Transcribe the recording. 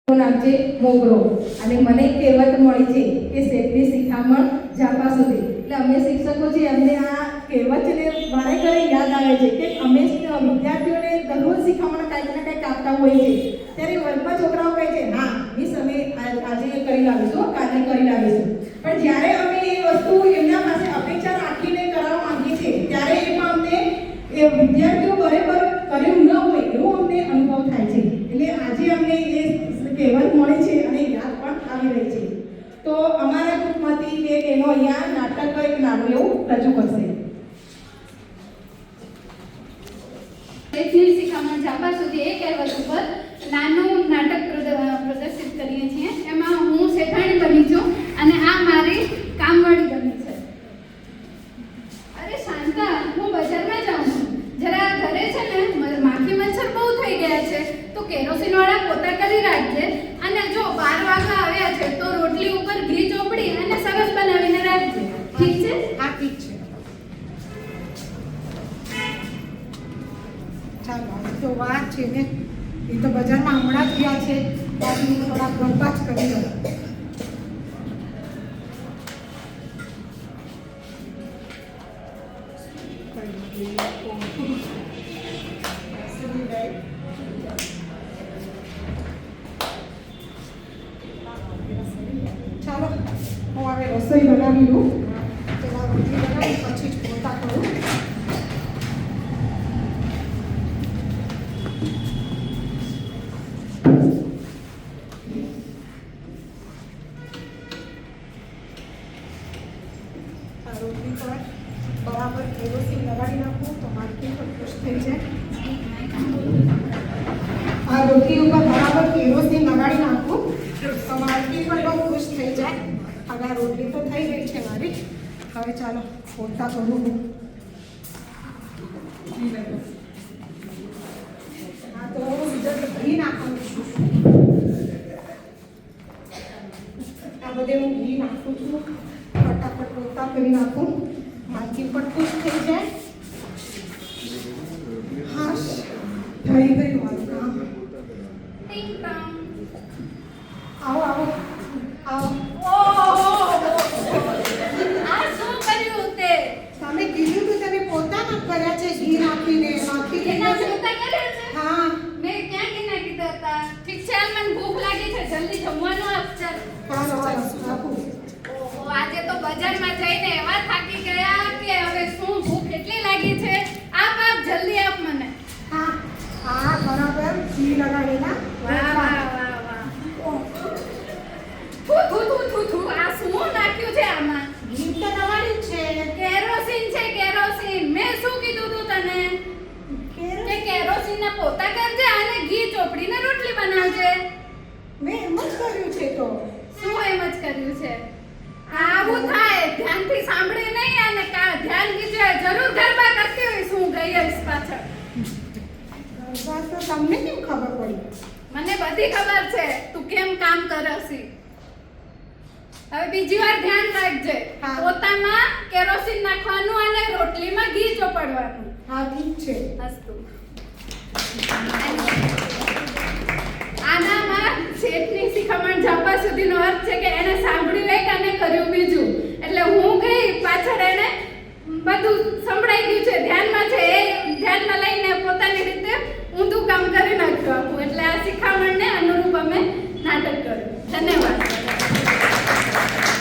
નામ છે મોગરો અને મને કહેવત મળી છે કે શેઠની શિખામણ ઝાપા સુધી. એટલે અમે શિક્ષકો છે અમને આ કહેવતને વારે ઘરે યાદ આવે છે કે અમે વિદ્યાર્થીઓને દરરોજ શિખામણ કંઈક ને કંઈક આપતા હોય છે. ત્યારે વર્ગમાં છોકરાઓ કહે છે હા મિસ અમે આજે કરી લાવીશું, કાલે કરી લાવીશું, પણ જ્યારે અમે એ વસ્તુ એમના પાસે અપેક્ષા રાખીને કરાવવા માંગીએ છીએ ત્યારે એમાં અમને એ વિદ્યાર્થીઓ બરાબર કર્યું ન હોય એવો અમને અનુભવ થાય છે. એટલે આજે અમને એ કહેવત મળી છે અને યાદ પણ આવી રહી છે. તો અમારા ગ્રુપમાંથી બે બહેનો અહીંયા નાટક એક નાનું એવું રજૂ કરશે. શેઠની શિખામણ ઝાપા સુધી એ કહેવત ઉપર નાનું નાટક પ્રદર્શિત કરીએ છીએ. એમાં હું શેઠાણી બની છું અને આ મારી કામવાળી બની છે. અરે શાંતા, હું બજારમાં જાઉં છું, જરા ઘરે છે ને માખી મચ્છર બહુ થઈ ગયા છે, તો કેરોસીન વાળા પોતા કરી રાખજે. અને જો 12 વાગ્યા આવ્યા છે તો રોટલી ઉપર ઘી ચોપડી અને સરસ બનાવીને રાખજે. ઠીક છે? હા ઠીક છે. ચાલો તો વાત છે ને, એ તો બજારમાં હમણાં જ ગયા છે, બાકી થોડા ગરબા જ કરી દો. ચાલો હું હવે રસોઈ બનાવી લઉં. પેલા રોટલી બનાવી પછી જ પોતા કરું. આ રોટલી પર બરાબર કેરોસીન લગાડી નાખું તો મારી પણ ખુશ થઈ જાય. આ રોટલી ઉપર બરાબર કેરોસીન લગાડી નાખું તો મારી પણ બહુ ખુશ થઈ જાય. હવે આ રોટલી તો થઈ ગઈ છે મારી. હવે ચાલો પોતા કરું હું. હા તો બીજા ઘી નાખવાનું છું. આ બધે હું ઘી નાખું છું. ફટાફટ પોતા કરી નાખું, માલકી પણ ખુશ થઈ જાય. હા થઈ ગયું મારું કામ. ટીંગ ટોંગ. આવો આવો આવો. આ શું કર્યું તે? તમે કીધું તો તમે પોતાના કર્યા છે ઘી નાખીને નાખી એના દીધા છે. પોતા કર્યા છે? હા મેં ક્યાં કેના કીધા હતા? ઠીક છે, હાલ મને ભૂખ લાગી છે, જલ્દી જમવાનું આપ. ચાલ. ચાલો હાલો આપું. ઓહો, આજે તો બજારમાં જઈને એવા થાકી ગયા કે હવે શું ભૂખ એટલી લાગી છે. આપ જલ્દી આપ મને. હા હા બરાબર ઘી લગાડેલા. વાહ વાહ વાહ વાહ. થુ થુ થુ થુ થુ. આ શું નાખ્યું છે આમાં? ઘી તો નવાડી જ છે. કેરોસીન છે, કેરોસીન. મેં શું કીધું તું તને કે કેરોસીનના પોતા કરજે અને ઘી ચોપડીને રોટલી બનાવજે. મેં એમ જ કર્યું છે તો. શું એમ જ કર્યું છે? આવું થાય, ધ્યાનથી સાંભળી નહીં અને ધ્યાન દીજે. જરૂર ગરબા કરતી હોય શું ગઈ હઈશ પાછળ. ગરબા તો તમને કેમ ખબર પડી? મને બધી ખબર છે તું કેમ કામ કરશી. હવે બીજી વાર ધ્યાન રાખજે. હા. પોતામાં કેરોસીન નાખવાનું અને રોટલીમાં ઘી ચોપડવાનું. હા ઠીક છે. અસ્તુ. આનામાં શેઠની શિખામણ ઝાપા સુધીનો અર્થ છે કે એને સાંભળ્યું એક અને કર્યું બીજું. એટલે હું ગઈ પાછળ એને બધું સંભળાઈ ગયું છે, ધ્યાનમાં છે, એ ધ્યાનમાં લઈને પોતાની રીતે ઊંધું કામ કરી નાખ્યું આખું. એટલે આ શિખામણને અનુરૂપ અમે